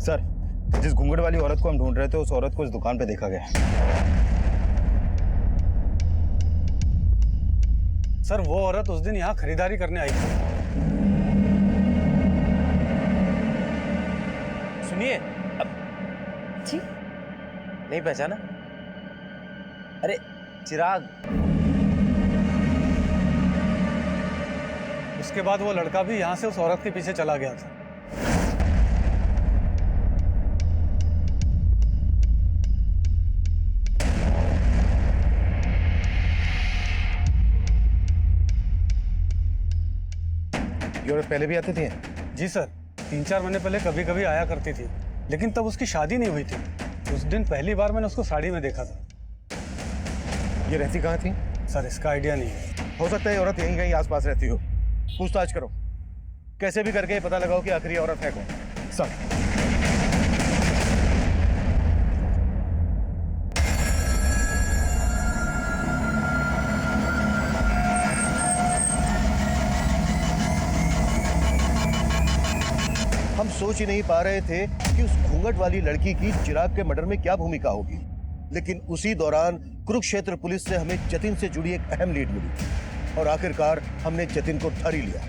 Sir, जिस घूंघट वाली औरत को हम ढूंढ रहे थे उस औरत को इस दुकान पे देखा गया। सर वो औरत उस दिन यहाँ खरीदारी करने आई थी। सुनिए, अब जी नहीं पहचाना? अरे चिराग। उसके बाद वो लड़का भी यहाँ से उस औरत के पीछे चला गया था। ये औरत पहले भी आती थी? जी सर, 3-4 महीने पहले कभी कभी आया करती थी, लेकिन तब उसकी शादी नहीं हुई थी। उस दिन पहली बार मैंने उसको साड़ी में देखा था। ये रहती कहाँ थी? सर इसका आइडिया नहीं है। हो सकता है ये औरत यहीं कहीं आसपास रहती हो। पूछताछ करो, कैसे भी करके पता लगाओ कि आखिरी औरत है कौन। सर हम सोच ही नहीं पा रहे थे कि उस घूंघट वाली लड़की की चिराग के मर्डर में क्या भूमिका होगी, लेकिन उसी दौरान कुरुक्षेत्र पुलिस से हमें जतिन से जुड़ी एक अहम लीड मिली और आखिरकार हमने जतिन को धर ही लिया।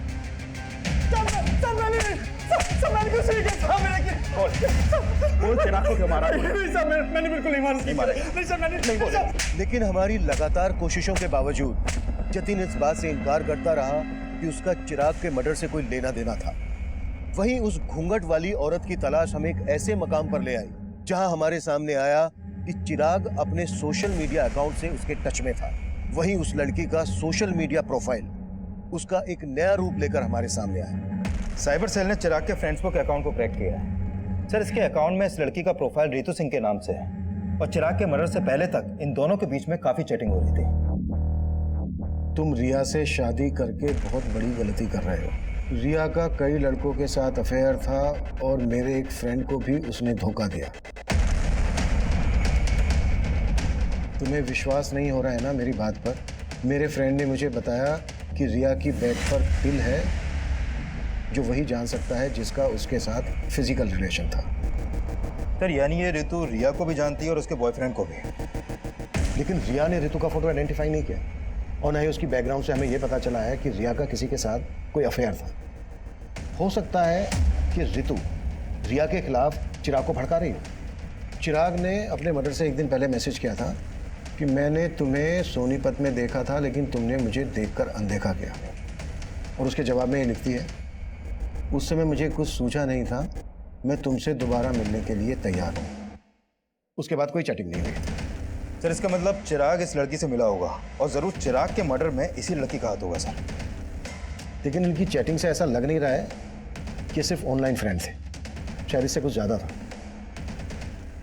मैंने बिल्कुल नहीं मारा। लेकिन हमारी लगातार कोशिशों के बावजूद जतिन इस बात से इनकार करता रहा कि उसका चिराग के मर्डर से कोई लेना देना था। वहीं उस घूंघट वाली औरत की तलाश हमें एक ऐसे मकाम पर ले आई जहां हमारे सामने आया कि चिराग अपने सोशल मीडिया अकाउंट से उसके टच में था। वहीं उस लड़की का सोशल मीडिया प्रोफाइल उसका एक नया रूप लेकर हमारे सामने आया। साइबर सेल ने चिराग के फ्रेंड्सबुक अकाउंट को क्रैक किया है। सर, इसके अकाउंट में इस लड़की का प्रोफाइल रितु सिंह के नाम से है और चिराग के मर्डर से पहले तक इन दोनों के बीच में काफी चैटिंग हो रही थी। तुम रिया से शादी करके बहुत बड़ी गलती कर रहे हो। रिया का कई लड़कों के साथ अफेयर था और मेरे एक फ्रेंड को भी उसने धोखा दिया। तुम्हें विश्वास नहीं हो रहा है ना मेरी बात पर? मेरे फ्रेंड ने मुझे बताया कि रिया की बेड पर पिल है जो वही जान सकता है जिसका उसके साथ फिजिकल रिलेशन था। सर, यानी ये रितु रिया को भी जानती है और उसके बॉयफ्रेंड को भी। लेकिन रिया ने रितु का फोटो आइडेंटिफाई नहीं किया और ना ही उसकी बैकग्राउंड से हमें यह पता चला है कि रिया का किसी के साथ कोई अफेयर था। हो सकता है कि रितु रिया के खिलाफ चिराग को भड़का रही हो। चिराग ने अपने मर्डर से एक दिन पहले मैसेज किया था कि मैंने तुम्हें सोनीपत में देखा था लेकिन तुमने मुझे देखकर अनदेखा किया। और उसके जवाब में ये लिखती है, उस समय मुझे कुछ सूझा नहीं था, मैं तुमसे दोबारा मिलने के लिए तैयार हूँ। उसके बाद कोई चैटिंग नहीं हुई। सर, इसका मतलब चिराग इस लड़की से मिला होगा और जरूर चिराग के मर्डर में इसी लड़की का हाथ होगा सर। लेकिन इनकी चैटिंग से ऐसा लग नहीं रहा है कि सिर्फ ऑनलाइन फ्रेंड थे, शायद इससे कुछ ज्यादा था।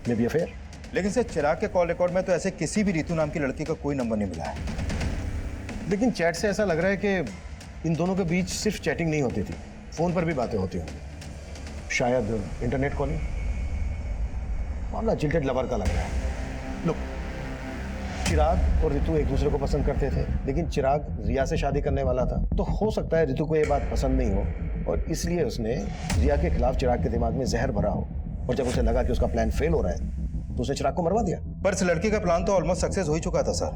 May be affair. लेकिन सर, चिराग के कॉल रिकॉर्ड में तो ऐसे किसी भी रितु नाम की लड़की का कोई नंबर नहीं मिला है। लेकिन चैट से ऐसा लग रहा है कि इन दोनों के बीच सिर्फ चैटिंग नहीं होती थी, फोन पर भी बातें होती होंगी, शायद इंटरनेट कॉलिंग। मामला जिल्टेड लवर का लग रहा है। लुक, चिराग और रितु एक दूसरे को पसंद करते थे, लेकिन चिराग रिया से शादी करने वाला था, तो हो सकता है रितु को यह बात पसंद नहीं हो और इसलिए उसने रिया के खिलाफ चिराग के दिमाग में जहर भरा हो और जब उसे लगा कि उसका प्लान फेल हो रहा है तो उसने चिराग को मरवा दिया। पर इस लड़की का प्लान तो ऑलमोस्ट सक्सेस हो ही चुका था सर,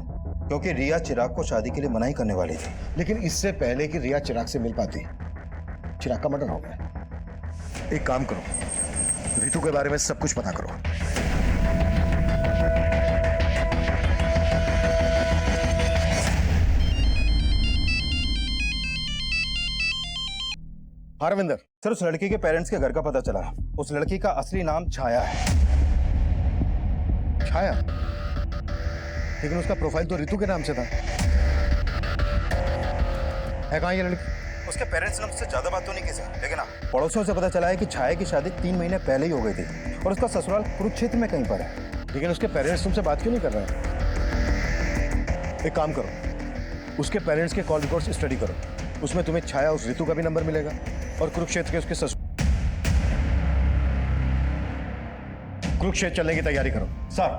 क्योंकि रिया चिराग को शादी के लिए मना ही करने वाली थी। लेकिन इससे पहले कि रिया चिराग से मिल पाती, चिराग का मर्डर हो गया। एक काम करो, रितु के बारे में सब कुछ पता करो। हाँ रविंदर। सर, उस लड़की के पेरेंट्स के घर का पता चला। उस लड़की का असली नाम छाया है। छाया? लेकिन उसका प्रोफाइल तो रितु के नाम से था। है कहाँ ये लड़की? उसके पेरेंट्स ने उससे ज्यादा बात तो नहीं की सर, लेकिन हाँ, पड़ोसियों से पता चला है कि छाया की शादी 3 महीने पहले ही हो गई थी और उसका ससुराल कुरुक्षेत्र में कहीं पर है। लेकिन उसके पेरेंट्स तुमसे बात क्यों नहीं कर रहे हैं? एक काम करो, उसके पेरेंट्स के कॉल रिकॉर्ड्स स्टडी करो, उसमें तुम्हें छाया उस रितु का भी नंबर मिलेगा और कुरुक्षेत्र के उसके ससुर। कुरुक्षेत्र चलने की तैयारी करो। सर।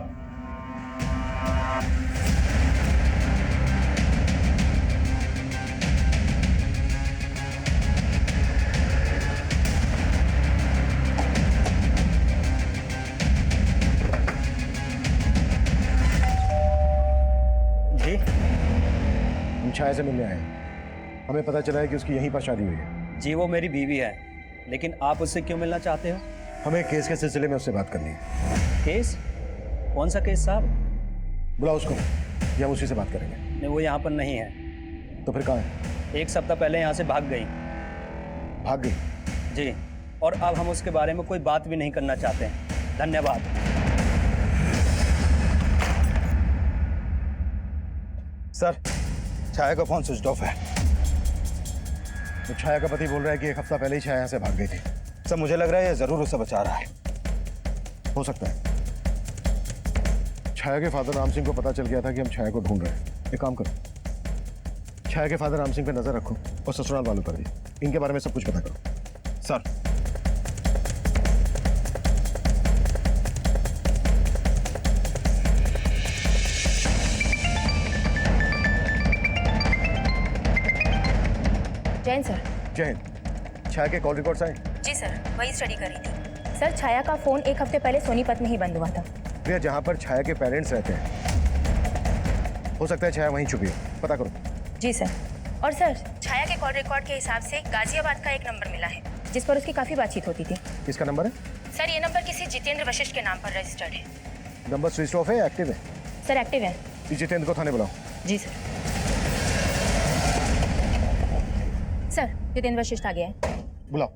छाया से मिलने आए हैं। हमें पता चला है कि उसकी यहीं पर शादी हुई है। जी वो मेरी बीवी है, लेकिन आप उससे क्यों मिलना चाहते हो? हमें केस के सिलसिले में उससे बात करनी है। केस? कौन सा केस साहब? बुलाओ उसको, या हम उसी से बात करेंगे। नहीं, वो यहाँ पर नहीं है। तो फिर कहाँ है? 1 सप्ताह पहले यहाँ से भाग गई। भाग गई? जी, और अब हम उसके बारे में कोई बात भी नहीं करना चाहते हैं। धन्यवाद। सर, छाया का फोन स्विच ऑफ है। तो छाया का पति बोल रहा है कि 1 हफ्ता पहले ही छाया यहाँ से भाग गई थी। सर मुझे लग रहा है ये जरूर उसे बचा रहा है। हो सकता है छाया के फादर राम सिंह को पता चल गया था कि हम छाया को ढूंढ रहे हैं। एक काम करो, छाया के फादर राम सिंह पे नजर रखो और ससुराल वालों पर भी। इनके बारे में सब कुछ पता करो। Sir, Jain sir. जय हिंद। छाया के कॉल रिकॉर्ड्स आए? जी सर, वही स्टडी करी थी। सर, छाया का फोन 1 हफ्ते पहले सोनीपत में ही बंद हुआ था। भैया, जहाँ पर छाया के पेरेंट्स रहते हैं, हो सकता है छाया वहीं छुपी है। पता करो। जी सर। और सर, छाया के कॉल रिकॉर्ड के हिसाब से गाजियाबाद का एक नंबर मिला है जिस पर उसकी काफ़ी बातचीत होती थी। किसका नंबर है? सर, ये नंबर किसी जितेंद्र वशिष्ठ के नाम पर रजिस्टर्ड है। नंबर स्विच ऑफ है या एक्टिव है? सर, एक्टिव है। इस जितेंद्र को थाने बुलाओ। जी सर। सर, जितेंद्र वशिष्ठ आ गया है। बुलाओ।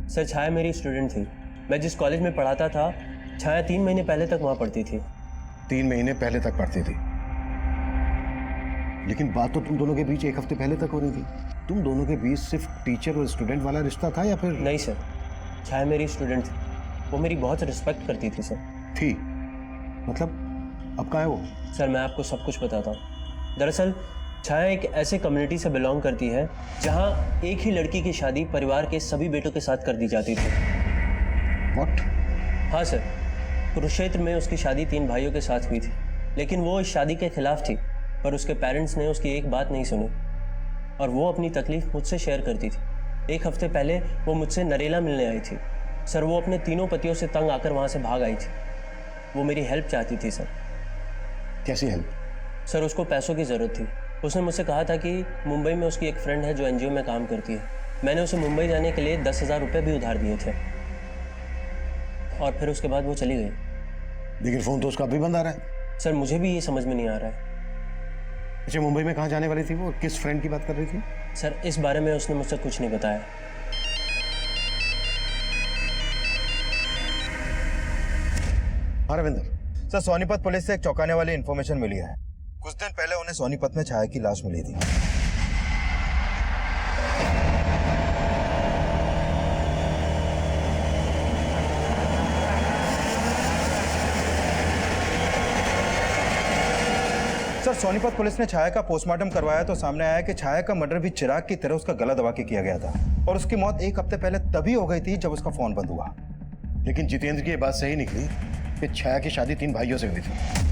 सर, छाया मेरी स्टूडेंट थी। मैं जिस कॉलेज में पढ़ाता था, छाया 3 महीने पहले तक वहाँ पढ़ती थी। 3 महीने पहले तक पढ़ती थी, लेकिन बात तो तुम दोनों के बीच 1 हफ्ते पहले तक हो रही थी। तुम दोनों के बीच सिर्फ टीचर और स्टूडेंट वाला रिश्ता था या फिर? नहीं सर, छाया मेरी स्टूडेंट थी। वो मेरी बहुत रिस्पेक्ट करती थी सर। थी? मतलब अब कहाँ है वो? सर, मैं आपको सब कुछ बताता हूँ। दरअसल छाया एक ऐसे कम्युनिटी से बिलोंग करती है जहाँ एक ही लड़की की शादी परिवार के सभी बेटों के साथ कर दी जाती थी। What? हाँ सर, कुरुक्षेत्र में उसकी शादी 3 भाइयों के साथ हुई थी, लेकिन वो इस शादी के खिलाफ थी। पर उसके पेरेंट्स ने उसकी एक बात नहीं सुनी और वो अपनी तकलीफ मुझसे शेयर करती थी। 1 हफ्ते पहले वो मुझसे नरेला मिलने आई थी। सर, वो अपने तीनों पतियों से तंग आकर वहाँ से भाग आई थी। वो मेरी हेल्प चाहती थी सर। कैसी हेल्प? सर, उसको पैसों की ज़रूरत थी। उसने मुझसे कहा था कि मुंबई में उसकी एक फ्रेंड है जो एनजीओ में काम करती है। मैंने उसे मुंबई जाने के लिए 10,000 रुपये भी उधार दिए थे और फिर उसके बाद वो चली गई। लेकिन फोन तो उसका अभी बंद आ रहा है। सर, मुझे भी ये समझ में नहीं आ रहा है। अच्छा, मुंबई में कहाँ जाने वाली थी वो? किस फ्रेंड की बात कर रही थी? सर, इस बारे में उसने मुझसे कुछ नहीं बताया। हाँ रविंदर। सर, सोनीपत पुलिस से एक चौंकाने वाली इंफॉर्मेशन मिली है। कुछ दिन पहले उन्हें सोनीपत में छाया की लाश मिली थी। सर, सोनीपत पुलिस ने छाया का पोस्टमार्टम करवाया तो सामने आया कि छाया का मर्डर भी चिराग की तरह उसका गला दबा के किया गया था और उसकी मौत 1 हफ्ते पहले तभी हो गई थी जब उसका फोन बंद हुआ। लेकिन जितेंद्र की ये बात सही निकली कि छाया की शादी 3 भाइयों से हुई थी।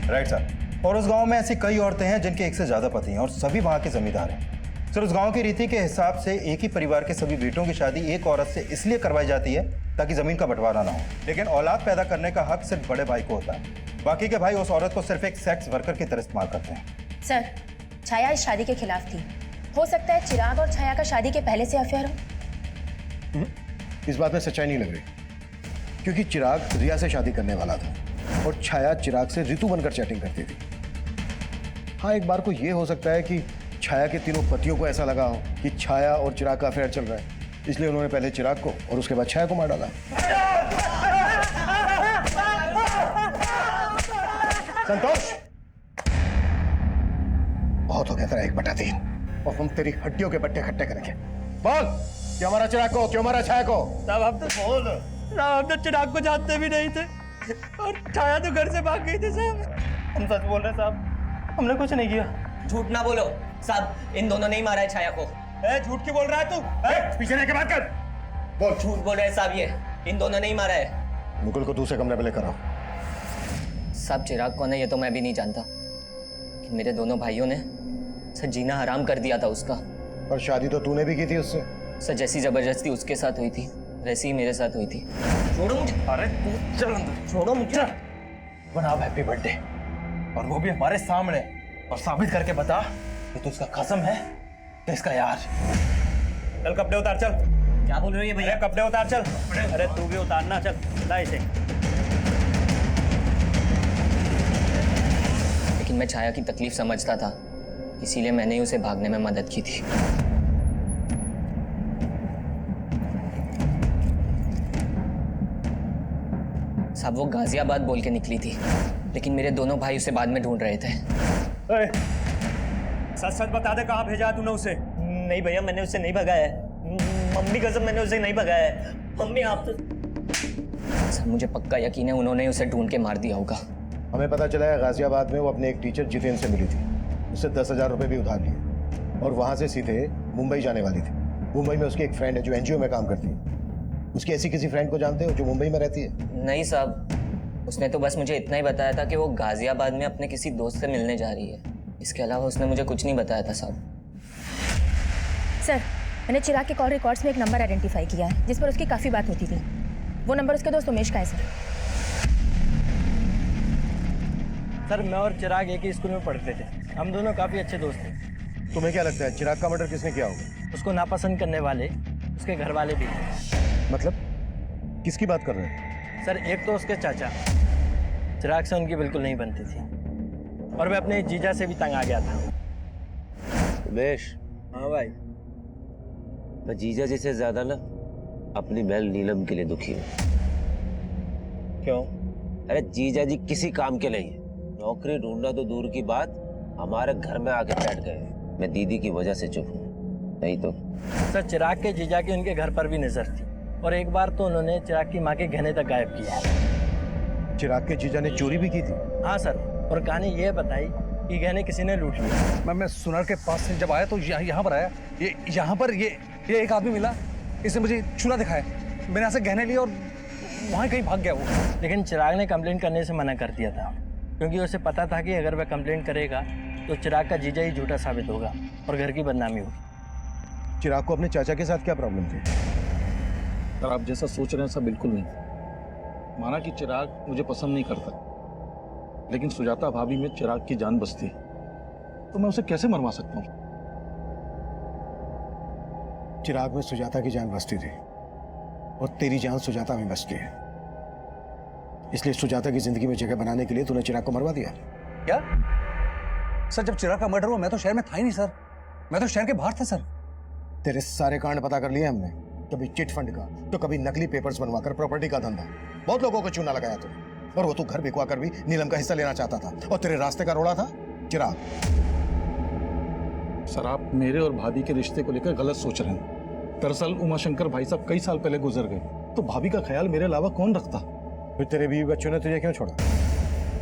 Right sir. और उस गांव में ऐसी कई औरतें हैं जिनके 1 से ज्यादा पति हैं और सभी वहां के जमींदार हैं। सर, उस गांव की रीति के हिसाब से एक ही परिवार के सभी बेटों की शादी एक औरत से इसलिए करवाई जाती है ताकि जमीन का बंटवारा ना हो, लेकिन औलाद पैदा करने का हक सिर्फ बड़े भाई को होता है। बाकी के भाई उस औरत को सिर्फ एक सेक्स वर्कर की तरह इस्तेमाल करते हैं। सर, छाया इस शादी के खिलाफ थी। हो सकता है चिराग और छाया का शादी के पहले से अफेयर हो। इस बात में सच्चाई नहीं लग रही, क्योंकि चिराग रिया से शादी करने वाला था और छाया चिराग से ऋतु बनकर चैटिंग करती थी। हाँ, एक बार को ये हो सकता है कि छाया के तीनों पतियों को ऐसा लगा हो कि छाया और चिराग का अफेयर चल रहा है, इसलिए उन्होंने पहले चिराग को और उसके बाद छाया को मार डाला। संतोष, बहुत हो गया तेरा 1/3 और हम तेरी हड्डियों के बट्टे खट्टे करेंगे। बोल, क्यों मारा चिराग को, क्यों मारा छाया को? साहब, हम तो बोल ना, हम तो चिराग को जानते भी नहीं थे और छाया तो घर से भाग गई थी साहब। हम सच बोल रहे हैं साहब, हमने कुछ नहीं किया। झूठ ना बोलो साहब, इन दोनों ने ही मारा है छाया को। झूठ क्यों बोल रहा है तू? पीछे रह के बात कर। बोल। झूठ बोल रहे हैं साहब, ये इन दोनों ने ही मारा है। मुकुल को दूसरे कमरे में लेकर आओ। साहब, चिराग कौन है ये तो मैं भी नहीं जानता, कि मेरे दोनों भाइयों ने सर जीना हराम कर दिया था उसका। पर शादी तो तूने भी की थी उससे। सर, जैसी जबरदस्ती उसके साथ हुई थी वैसी ही मेरे साथ हुई थी। छोड़ो मुझे। अरे तू चल अंदर। छोड़ो मुझे। बना हैप्पी बर्थडे, और वो भी हमारे सामने। और साबित करके बता कि तू इसका कसम है कि इसका यार। चल कपड़े उतार, चल। क्या बोल रहे हो ये भैया? अरे कपड़े उतार, चल। अरे तू भी उतारना, चल ला इसे। लेकिन मैं छाया की तकलीफ समझता था, इसीलिए मैंने ही उसे भागने में मदद की थी। साहब वो गाजियाबाद बोल के निकली थी, लेकिन मेरे दोनों भाई उसे बाद में ढूंढ रहे थे। सच सच बता दे, कहाँ भेजा है तूने उसे? नहीं भैया, मैंने उसे नहीं भगाया है। मम्मी कसम, मैंने उसे नहीं भगाया है। मम्मी आप तो... सर मुझे पक्का यकीन है उन्होंने उसे ढूंढ के मार दिया होगा। हमें पता चला है गाजियाबाद में वो अपने एक टीचर जितेंद्र से मिली थी, उससे 10,000 रुपये भी उधार लिए और वहाँ से सीधे मुंबई जाने वाली थी। मुंबई में उसकी एक फ्रेंड है जो एनजीओ में काम करती है। उसकी ऐसी किसी फ्रेंड को जानते हो जो मुंबई में रहती है? नहीं साहब, उसने तो बस मुझे इतना ही बताया था कि वो गाजियाबाद में अपने किसी दोस्त से मिलने जा रही है। इसके अलावा उसने मुझे कुछ नहीं बताया था साहब। सर, मैंने चिराग के कॉल रिकॉर्ड्स में एक नंबर आइडेंटिफाई किया है जिस पर उसकी काफ़ी बात होती थी। वो नंबर उसके दोस्त उमेश का है सर। सर मैं और चिराग एक ही स्कूल में पढ़ते थे, हम दोनों काफ़ी अच्छे दोस्त थे। तुम्हें क्या लगता है चिराग का मर्डर किसने किया होगा? उसको नापसंद करने वाले उसके घर वाले भी थे। मतलब किसकी बात कर रहे हैं? सर एक तो उसके चाचा, चिराग से उनकी बिल्कुल नहीं बनती थी और मैं अपने जीजा से भी तंग आ गया था। उमेश। हाँ भाई। मैं जीजा जी से ज्यादा ना अपनी बहन नीलम के लिए दुखी हूँ। क्यों? अरे जीजा जी किसी काम के नहीं है। नौकरी ढूंढना तो दूर की बात, हमारे घर में आके बैठ गए। मैं दीदी की वजह से चुप हूँ, नहीं तो। सर चिराग के जीजा की उनके घर पर भी नजर थी और एक बार तो उन्होंने चिराग की माँ के गहने तक गायब किया। चिराग के जीजा ने चोरी भी की थी? हाँ सर, और कहानी ये बताई कि गहने किसी ने लूट लिया। मैं सुनार के पास से जब आया तो यहाँ पर आया, ये यहाँ पर ये एक आदमी मिला, इसने मुझे चूल्हा दिखाया, मैंने यहाँ से गहने लिए और वहाँ कहीं भाग गया वो। लेकिन चिराग ने कंप्लेंट करने से मना कर दिया था क्योंकि उसे पता था कि अगर वह कंप्लेंट करेगा तो चिराग का जीजा ही झूठा साबित होगा और घर की बदनामी होगी। चिराग को अपने चाचा के साथ क्या प्रॉब्लम थी? सर आप जैसा सोच रहे हैं सब बिल्कुल नहीं। माना कि चिराग मुझे पसंद नहीं करता, लेकिन सुजाता भाभी में चिराग की जान बसती है, तो मैं उसे कैसे मरवा सकता हूँ? चिराग में सुजाता की जान बसती थी और तेरी जान सुजाता में बसती है, इसलिए सुजाता की जिंदगी में जगह बनाने के लिए तूने चिराग को मरवा दिया। क्या सर, जब चिराग का मर्डर हुआ मैं तो शहर में था ही नहीं सर, मैं तो शहर के बाहर था सर। तेरे सारे कांड पता कर लिए हमने, कभी चिट फंड का तो कभी नकली पेपर्स बनवाकर प्रॉपर्टी का धंधा, बहुत लोगों को चूना लगाया तूने। और वो तू घर बिकवा कर भी नीलम का हिस्सा लेना चाहता था और तेरे रास्ते का रोड़ा था चिराग। सर आप मेरे और भाभी के रिश्ते को लेकर गलत सोच रहे हैं। दरअसल उमाशंकर भाई साहब कई साल पहले गुजर गए, तो भाभी का ख्याल मेरे अलावा कौन रखता? फिर तेरे बीवी बच्चों ने तुझे क्यों छोड़ा?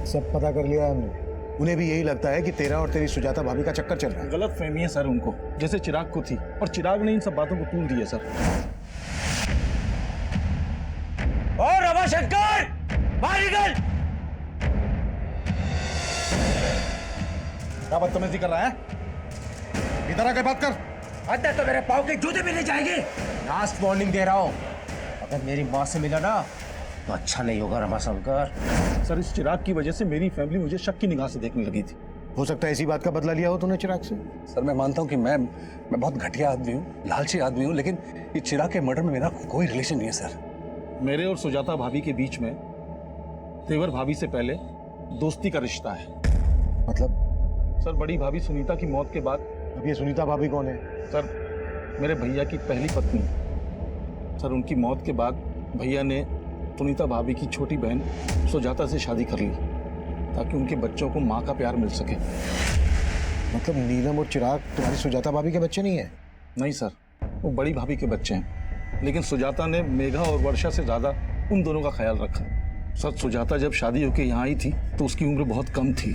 सब पता कर लिया हमने, उन्हें भी यही लगता है कि तेरा और तेरी सुजाता भाभी का चक्कर चल रहा है। गलत फहमी है सर उनको, जैसे चिराग को थी, और चिराग ने इन सब बातों को तूल दिया सर। और रमाशंकर बाहर निकल। क्या बदतमीजी कर रहा है? इधर आके बात कर। अंदर तो मेरे पाँव के जूते भी नहीं जाएंगे। लास्ट वार्निंग दे रहा हूँ, अगर मेरी माँ से मिला ना तो अच्छा नहीं होगा रमाशंकर। सर इस चिराग की वजह से मेरी फैमिली मुझे शक की निगाह से देखने लगी थी। हो सकता है इसी बात का बदला लिया हो तूने चिराग से। सर मैं मानता हूँ कि मैं बहुत घटिया आदमी हूँ, लालची आदमी हूँ, लेकिन ये चिराग के मर्डर में मेरा कोई रिलेशन नहीं है सर। मेरे और सुजाता भाभी के बीच में तेवर भाभी से पहले दोस्ती का रिश्ता है। मतलब? सर बड़ी भाभी सुनीता की मौत के बाद। अब ये सुनीता भाभी कौन है? सर मेरे भैया की पहली पत्नी। सर उनकी मौत के बाद भैया ने सुनीता भाभी की छोटी बहन सुजाता से शादी कर ली ताकि उनके बच्चों को माँ का प्यार मिल सके। मतलब नीलम और चिराग तुम्हारी सुजाता भाभी के बच्चे नहीं है? नहीं सर, वो बड़ी भाभी के बच्चे हैं, लेकिन सुजाता ने मेघा और वर्षा से ज्यादा उन दोनों का ख्याल रखा। सर सुजाता जब शादी होकर यहाँ आई थी तो उसकी उम्र बहुत कम थी,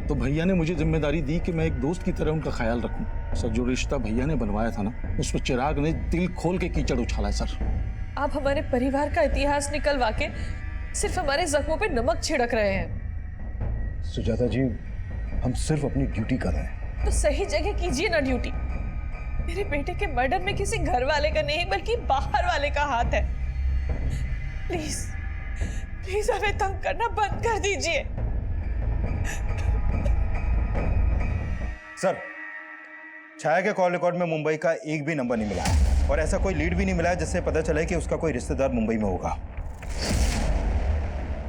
तो भैया ने मुझे जिम्मेदारी दी कि मैं एक दोस्त की तरह उनका ख्याल रखूं। सर जो रिश्ता भैया ने बनवाया था ना, उस पर चिराग ने दिल खोल के कीचड़ उछाला है सर। आप हमारे परिवार का इतिहास निकलवा के सिर्फ हमारे जख्मों पे नमक छिड़क रहे हैं। सुजाता जी, हम सिर्फ अपनी ड्यूटी कर रहे हैं। तो सही जगह कीजिए ना ड्यूटी। मेरे बेटे के मर्डर में किसी घर वाले का नहीं बल्कि बाहर वाले का हाथ है। प्लीज प्लीज हमें तंग करना बंद कर दीजिए। सर, छाया के कॉल रिकॉर्ड में मुंबई का एक भी नंबर नहीं मिला है और ऐसा कोई लीड भी नहीं मिला है जिससे पता चले कि उसका कोई रिश्तेदार मुंबई में होगा।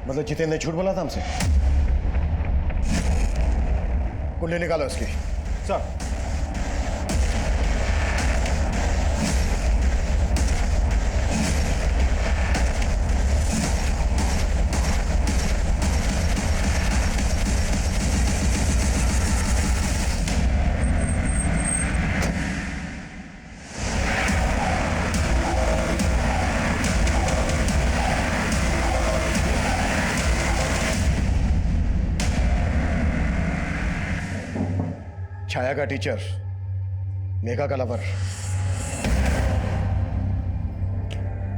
मतलब जितेंद्र ने झूठ बोला था हमसे? कुंडली निकालो उसकी। सर, छाया का टीचर, मेघा का लवर।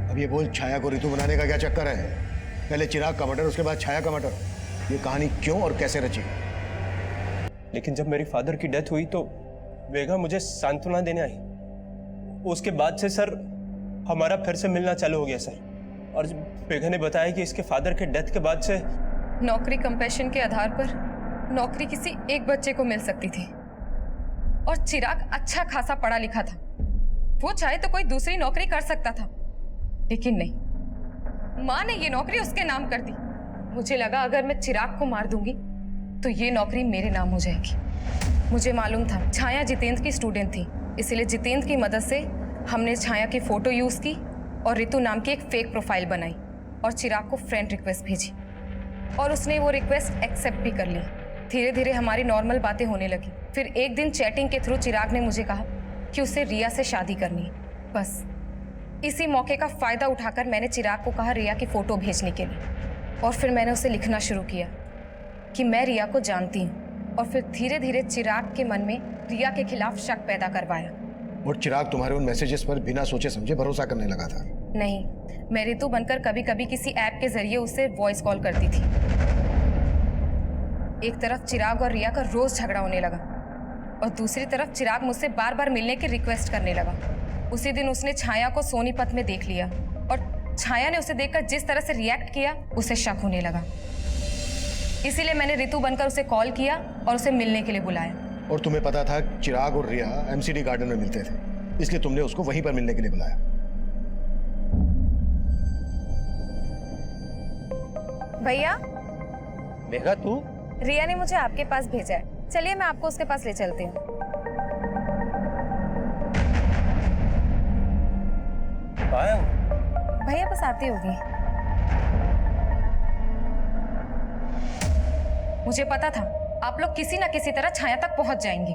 अब ये बोल, छाया को रितु बनाने का क्या चक्कर है? पहले चिराग का मर्डर, उसके बाद छाया का मर्डर। ये कहानी क्यों और कैसे रची? लेकिन जब मेरी फादर की डेथ हुई तो मेघा मुझे सांत्वना देने आई। उसके बाद से सर हमारा फिर से मिलना चालू हो गया सर। और मेघा ने बताया कि इसके फादर के डेथ के बाद से नौकरी कंपैशन के आधार पर नौकरी किसी एक बच्चे को मिल सकती थी और चिराग अच्छा खासा पढ़ा लिखा था, वो चाहे तो कोई दूसरी नौकरी कर सकता था, लेकिन नहीं, माँ ने ये नौकरी उसके नाम कर दी। मुझे लगा अगर मैं चिराग को मार दूंगी तो ये नौकरी मेरे नाम हो जाएगी। मुझे मालूम था छाया जितेंद्र की स्टूडेंट थी, इसलिए जितेंद्र की मदद से हमने छाया की फोटो यूज की और रितु नाम की एक फेक प्रोफाइल बनाई और चिराग को फ्रेंड रिक्वेस्ट भेजी और उसने वो रिक्वेस्ट एक्सेप्ट भी कर ली। धीरे धीरे हमारी नॉर्मल बातें होने लगी। फिर एक दिन चैटिंग के थ्रू चिराग ने मुझे कहा कि उसे रिया से शादी करनी है। बस इसी मौके का फायदा उठाकर मैंने चिराग को कहा रिया की फोटो भेजने के लिए और फिर मैंने उसे लिखना शुरू किया कि मैं रिया को जानती हूँ और फिर धीरे धीरे चिराग के मन में रिया के खिलाफ शक पैदा करवाया। और चिराग तुम्हारे उन मैसेजेस पर बिना सोचे समझे भरोसा करने लगा था? नहीं, मैं रितु बनकर कभी कभी किसी ऐप के जरिए उसे वॉइस कॉल करती थी। एक तरफ चिराग और रिया का रोज झगड़ा होने लगा और दूसरी तरफ चिराग मुझसे बार बार मिलने की रिक्वेस्ट करने लगा। उसी दिन उसने छाया को सोनीपत में देख लिया और छाया ने उसे देखकर जिस तरह से रिएक्ट किया उसे शक होने लगा। इसीलिए मैंने रितु बनकर उसे कॉल किया और उसे मिलने के लिए बुलाया। और तुम्हें पता था चिराग और रिया एमसीडी गार्डन में मिलते थे, इसलिए तुमने उसको वहीं पर मिलने के लिए बुलाया। भैया, मेघा तू? रिया ने मुझे आपके पास भेजा है, चलिए मैं आपको उसके पास ले चलती हूँ। भैया बस आती होगी। मुझे पता था आप लोग किसी न किसी तरह छाया तक पहुंच जाएंगे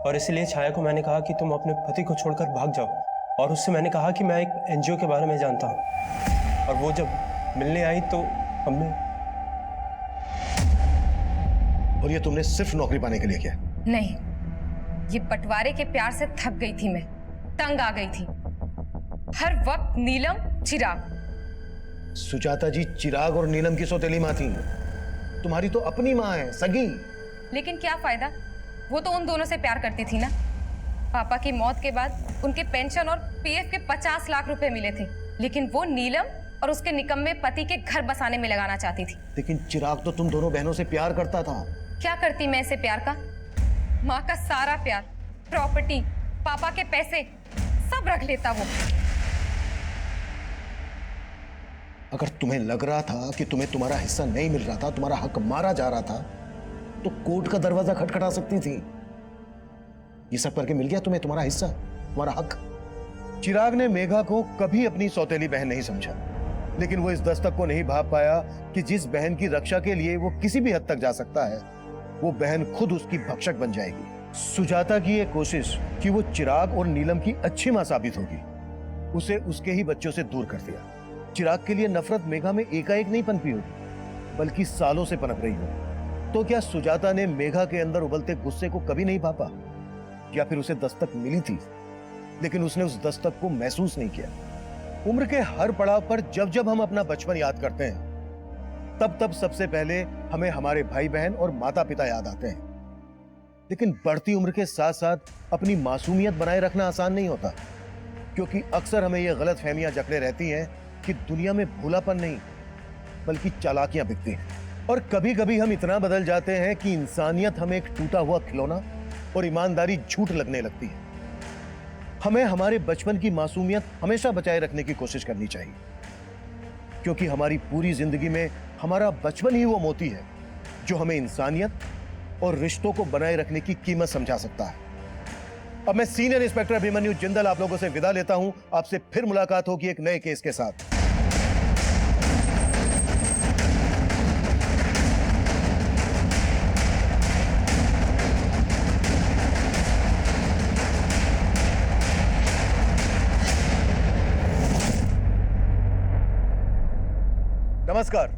और इसलिए छाया को मैंने कहा कि तुम अपने पति को छोड़कर भाग जाओ और उससे मैंने कहा कि मैं एक एनजीओ के बारे में जानता हूँ। और वो जब मिलने आई तो हमने। और ये तुमने सिर्फ नौकरी पाने के लिए किया? नहीं, ये बंटवारे के प्यार से थक गई थी, मैं तंग आ गई थी। हर वक्त नीलम चिराग। सुजाता जी, चिराग और नीलम की सौतेली माँ थी, तुम्हारी तो अपनी माँ है, सगी। लेकिन क्या फायदा, वो तो उन दोनों से प्यार करती थी ना। पापा की मौत के बाद उनके पेंशन और पीएफ के 50 लाख रुपए मिले थे, लेकिन वो नीलम और उसके निकम्मे पति के घर बसाने में लगाना चाहती थी। लेकिन चिराग तो तुम दोनों बहनों से प्यार करता था। क्या करती मैं ऐसे प्यार का? माँ का सारा प्यार, प्रॉपर्टी, पापा के पैसे सब रख लेता वो। अगर तुम्हें लग रहा था कि तुम्हें तुम्हारा हिस्सा नहीं मिल रहा था, तुम्हारा हक मारा जा रहा था, तो कोर्ट का दरवाजा खटखटा सकती थी। ये सब करके मिल गया तुम्हें तुम्हारा हिस्सा, तुम्हारा हक। चिराग ने मेघा को कभी अपनी सौतेली बहन नहीं समझा, लेकिन वो इस दस्तक को नहीं भाप पाया कि जिस बहन की रक्षा के लिए वो किसी भी हद तक जा सकता है, वो बहन खुद उसकी भक्षक बन जाएगी। सुजाता की ये कोशिश कि वो चिराग और नीलम की अच्छी मां साबित होगी, उसे उसके ही बच्चों से दूर कर दिया। चिराग के लिए नफरत मेघा में एकाएक नहीं पनपी होगी, बल्कि सालों से पनप रही हो। तो क्या सुजाता ने मेघा के अंदर उबलते गुस्से को कभी नहीं भापा? या फिर उसे दस्तक मिली थी, लेकिन उसने उस दस्तक को महसूस नहीं किया? उम्र के हर पड़ाव पर जब जब हम अपना बचपन याद करते हैं, तब तब सबसे पहले हमें हमारे भाई बहन और माता पिता याद आते हैं। लेकिन बढ़ती उम्र के साथ साथ अपनी मासूमियत बनाए रखना आसान नहीं होता, क्योंकि अक्सर हमें यह गलत फहमियां जकड़े रहती हैं कि दुनिया में भूलापन नहीं बल्कि चालाकियां बिकती हैं। और कभी कभी हम इतना बदल जाते हैं कि इंसानियत हमें एक टूटा हुआ खिलौना और ईमानदारी झूठ लगने लगती है। हमें हमारे बचपन की मासूमियत हमेशा बचाए रखने की कोशिश करनी चाहिए, क्योंकि हमारी पूरी जिंदगी में हमारा बचपन ही वो मोती है जो हमें इंसानियत और रिश्तों को बनाए रखने की कीमत समझा सकता है। अब मैं सीनियर इंस्पेक्टर अभिमन्यु जिंदल आप लोगों से विदा लेता हूं। आपसे फिर मुलाकात होगी एक नए केस के साथ। नमस्कार,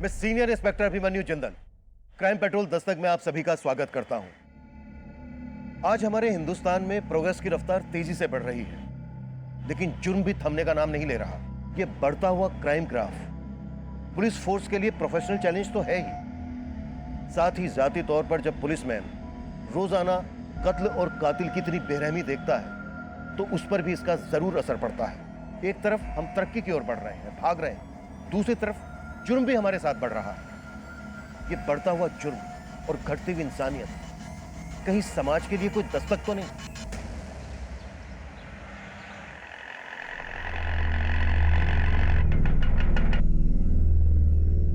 मैं senior inspector Abhimanyu Jindal, crime petrol Dastak में आप सभी का स्वागत करता हूं। आज हमारे हिंदुस्तान में प्रोग्रेस की रफ्तार तेजी से बढ़ रही है, लेकिन जुर्म भी थमने का नाम नहीं ले रहा। यह बढ़ता हुआ क्राइम ग्राफ पुलिस फोर्स के लिए प्रोफेशनल चैलेंज तो है ही, साथ ही जाती तौर पर जब पुलिसमैन रोजाना कत्ल और कातिल की इतनी बेरहमी देखता है तो उस पर भी इसका जरूर असर पड़ता है। एक तरफ हम तरक्की की ओर बढ़ रहे हैं, भाग रहे हैं, दूसरी तरफ जुर्म भी हमारे साथ बढ़ रहा है। ये बढ़ता हुआ जुर्म और घटती हुई इंसानियत कहीं समाज के लिए कोई दस्तक तो नहीं?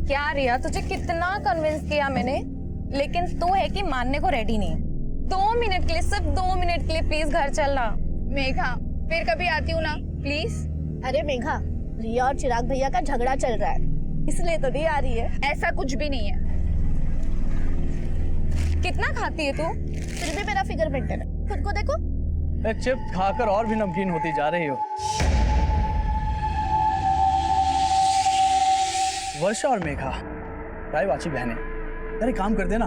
क्या रिया, तुझे कितना कन्विंस किया मैंने, लेकिन तू है कि मानने को रेडी नहीं है। 2 मिनट के लिए, सिर्फ 2 मिनट के लिए प्लीज घर चलना। मेघा, फिर कभी आती हूँ ना, प्लीज। अरे मेघा, रिया और चिराग भैया का झगड़ा चल रहा है, इसलिए तो नहीं आ रही है। ऐसा कुछ भी नहीं है। कितना खाती है तू? फिर भी मेरा फिगर मेंटेन है, खुद को देखो। चिप्स खाकर और भी नमकीन होती जा रही हो। वर्षा और मेघा रायवाची बहनें, अरे काम कर देना,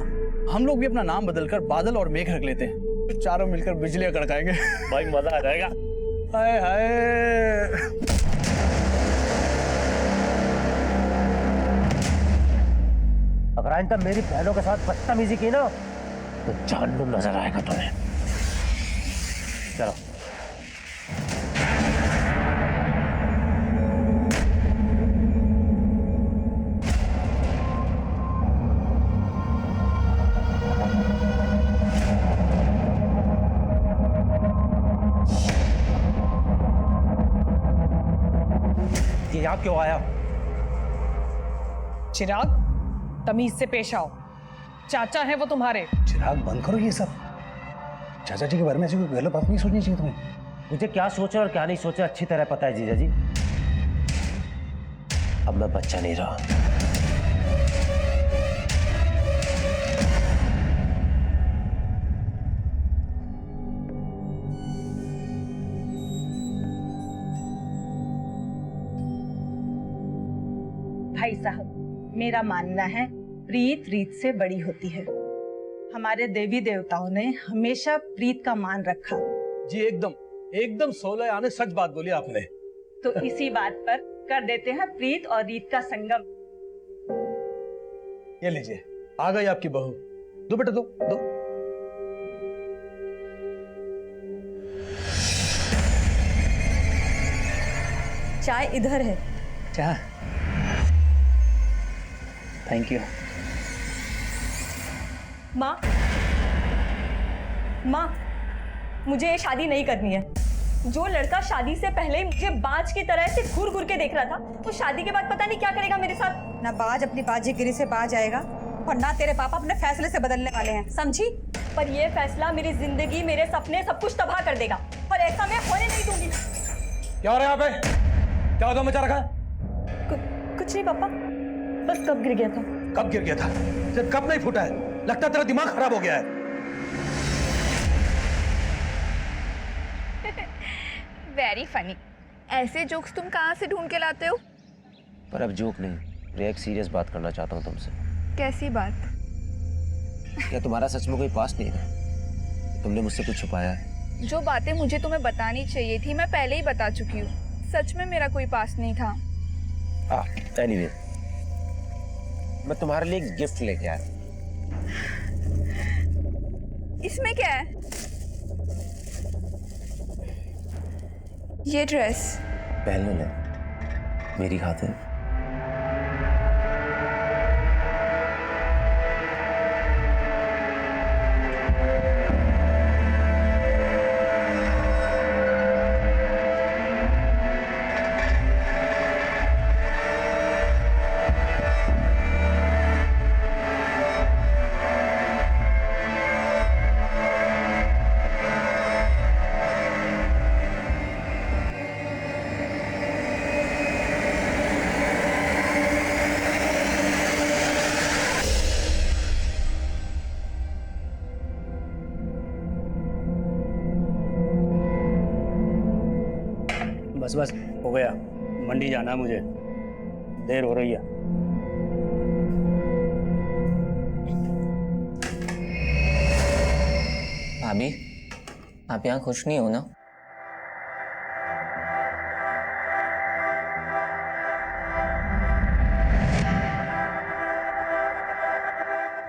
हम लोग भी अपना नाम बदलकर बादल और मेघ रख लेते हैं, तो चारों मिलकर बिजलियां कड़काएंगे। भाई मजा आ जाएगा। हाय हाय। अगर आइंदा मेरी बहनों के साथ बदतमीजी की ना तो जहन्नुम नजर आएगा तुम्हें। चलो। ये यहाँ क्यों आया? चिराग, तमीज से पेश आओ। चाचा है वो तुम्हारे। चिराग बंद करो ये सब। चाचा जी के बारे में ऐसी कोई गलत बात नहीं सोचनी चाहिए तुम्हें। मुझे क्या सोचा और क्या नहीं सोचा अच्छी तरह पता है जीजा जी। अब मैं बच्चा नहीं रहा। भाई साहब, मेरा मानना है प्रीत रीत से बड़ी होती है। हमारे देवी देवताओं ने हमेशा प्रीत का मान रखा। जी एकदम एकदम 16 आने सच बात बोली आपने। तो इसी बात पर कर देते हैं प्रीत और रीत का संगम। ये लीजिए, आ गई आपकी बहू। दो बेटा, दो दो। चाय इधर है। चाय, थैंक यू। माँ, माँ, मुझे ये शादी नहीं करनी है। जो लड़का शादी से पहले मुझे बाज की तरह से घूर घूर के देख रहा था, वो शादी के बाद पता नहीं क्या करेगा मेरे साथ। ना बाज अपनी बाजीगिरी से बाज आएगा और ना तेरे पापा अपने फैसले से बदलने वाले हैं, समझी? पर ये फैसला मेरी जिंदगी, मेरे सपने, सब कुछ तबाह कर देगा, और ऐसा मैं होने नहीं दूंगी। क्या हो रहा है यहाँ पे? क्या होता मचा रखा है? कुछ नहीं पापा, बस कब गिर गया था। कब गिर गया था? जब कब नहीं फूटा है? लगता है तेरा दिमाग खराब हो गया है। Very funny. ऐसे जोक्स तुम कहाँ से ढूंढ के लाते हो? पर अब जोक नहीं, मैं एक सीरियस बात करना चाहता हूँ तुमसे। कैसी बात? क्या तुम्हारा सच में कोई पास्ट नहीं है? तुमने मुझसे कुछ छुपाया है? जो बातें मुझे तुम्हें बतानी चाहिए थी मैं पहले ही बता चुकी हूँ। सच में मेरा कोई पास नहीं था। एनीवे, मैं तुम्हारे लिए एक गिफ्ट लेके आया। इसमें क्या है? ये ड्रेस पहन ले मेरी खातिर। बस बस हो गया, मंडी जाना है मुझे, देर हो रही है। भाभी, आप यहाँ खुश नहीं हो ना?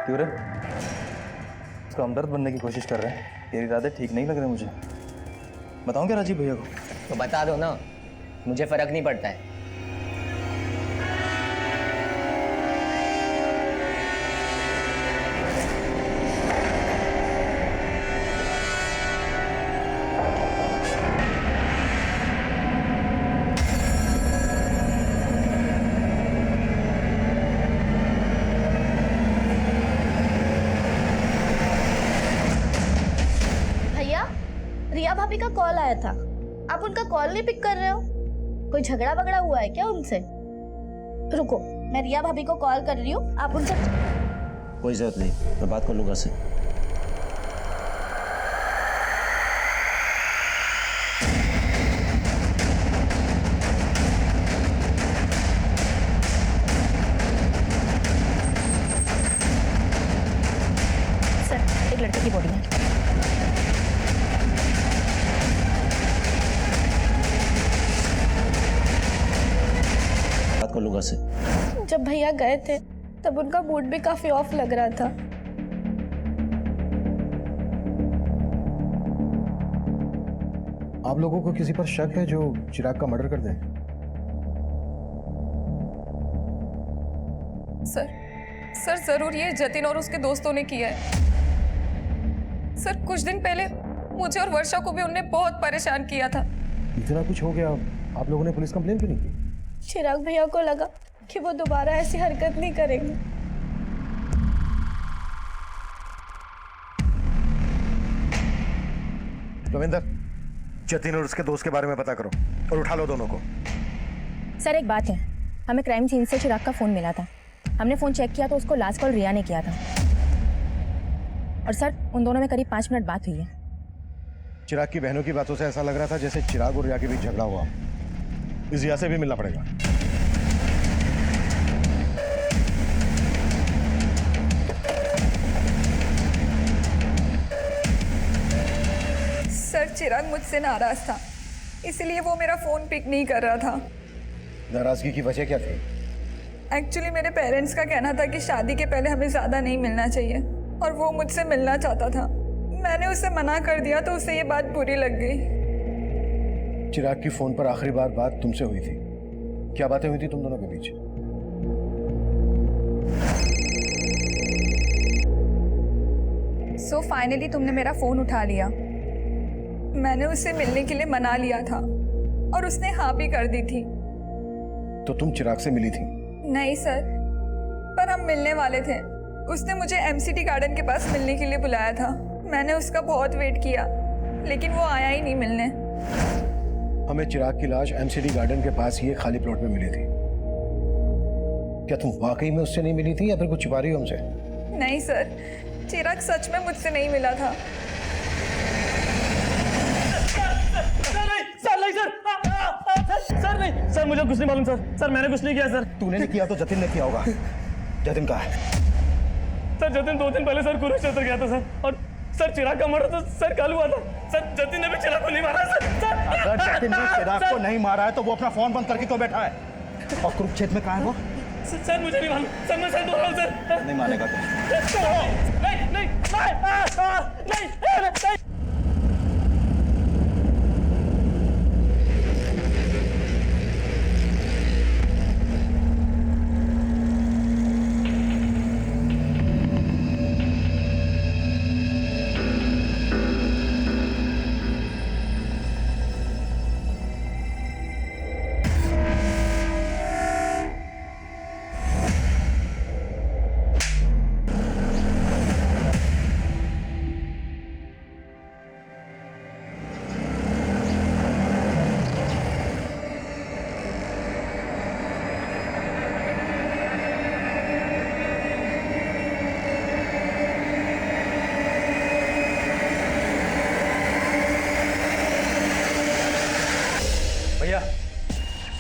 क्यों रे? उसका हमदर्द बनने की कोशिश कर रहे हैं। तेरे इरादे ठीक नहीं लग रहे मुझे। बताऊं क्या राजीव भैया को? तो बता दो ना, मुझे फर्क नहीं पड़ता है। रिया भाभी का कॉल आया था, आप उनका कॉल नहीं पिक कर रहे हो? कोई झगड़ा वगड़ा हुआ है क्या उनसे? रुको, मैं रिया भाभी को कॉल कर रही हूँ, आप उनसे। कोई जरूरत नहीं, मैं बात कर लूंगा से। सर, एक लड़के की बॉडी है। कर लूंगा से। जब भैया गए थे तब उनका मूड भी काफी ऑफ लग रहा था। आप लोगों को किसी पर शक है जो चिराग का मर्डर कर दे? सर जरूर ये जतिन और उसके दोस्तों ने किया है। सर कुछ दिन पहले मुझे और वर्षा को भी उनने बहुत परेशान किया था। इतना कुछ हो गया, आप लोगों ने पुलिस कंप्लेन क्यों नहीं की? चिराग भैया को लगा कि वो दोबारा ऐसी हरकत नहीं करेंगे। रविंदर, जतिन और उसके दोस्त के बारे में पता करो और उठा लो दोनों को। सर एक बात है, हमें क्राइम सीन से चिराग का फोन मिला था। हमने फोन चेक किया तो उसको लास्ट कॉल रिया ने किया था। और सर उन दोनों में करीब 5 मिनट बात हुई है। चिराग की बहनों की बातों से ऐसा लग रहा था जैसे चिराग और रिया के बीच झगड़ा हुआ। इस रिया से भी मिलना पड़ेगा। सर चिराग मुझसे नाराज था, इसलिए वो मेरा फोन पिक नहीं कर रहा था। नाराजगी की वजह क्या थी? एक्चुअली मेरे पेरेंट्स का कहना था कि शादी के पहले हमें ज्यादा नहीं मिलना चाहिए और वो मुझसे मिलना चाहता था। मैंने उसे मना कर दिया तो उसे ये बात बुरी लग गई। चिराग की फोन पर आखिरी बार बात तुमसे हुई थी, क्या बातें हुई थी तुम दोनों के बीच? सो फाइनली तुमने मेरा फोन उठा लिया। मैंने उससे मिलने के लिए मना लिया था और उसने हाँ भी कर दी थी। तो तुम चिराग से मिली थी? नहीं सर, पर हम मिलने वाले थे। उसने मुझे एमसीटी गार्डन के पास मिलने के लिए बुलाया था। मैंने उसका बहुत वेट किया लेकिन वो आया ही नहीं मिलने। हमें चिराग की लाश एमसीडी गार्डन के पास ही एक खाली प्लॉट में मिली थी। क्या तुम वाकई में उससे नहीं मिली थी या फिर कुछ छिपा रही हो हमसे? नहीं सर, चिराग सच में मुझसे नहीं मिला था। सर नहीं, सर मुझे कुछ नहीं मालूम सर मैंने कुछ नहीं किया सर। तूने नहीं किया तो जतिन ने किया होगा। जतिन कहाँ है? सर जतिन 2 दिन पहले सर कुरुक्षेत्र गया था सर, और सर चिराग का मर्डर तो सर कल हुआ था। सर जतिन ने भी चिराग को नहीं मारा सर। अगर जतिन ने चिराग को नहीं मारा है तो वो अपना फोन बंद करके क्यों बैठा है? और कुरुक्षेत्र में कहाँ है वो? सर मुझे नहीं मालूम सर, मैं सर बोल रहा हूँ सर। नहीं मानेगा नहीं।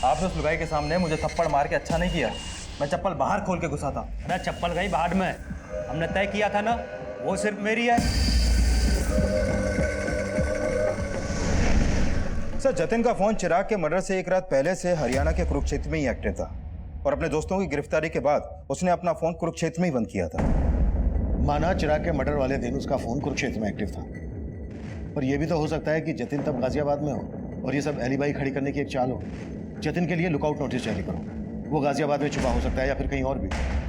आपने उस लुगाई के सामने मुझे थप्पड़ मार के अच्छा नहीं किया। मैं चप्पल बाहर खोल के घुसा था। अरे चप्पल गई बाहर में, हमने तय किया था ना वो सिर्फ मेरी है। सर, जतिन का फोन चिराग के मर्डर से एक रात पहले से हरियाणा के कुरुक्षेत्र में ही एक्टिव था और अपने दोस्तों की गिरफ्तारी के बाद उसने अपना फोन कुरुक्षेत्र में ही बंद किया था। माना चिराग के मर्डर वाले दिन उसका फोन कुरुक्षेत्र में एक्टिव था, पर यह भी तो हो सकता है कि जतिन तब गाजियाबाद में हो और ये सब एलिबाई खड़ी करने की एक चाल हो। जतिन के लिए लुकआउट नोटिस जारी करो, वो गाजियाबाद में छुपा हो सकता है या फिर कहीं और भी।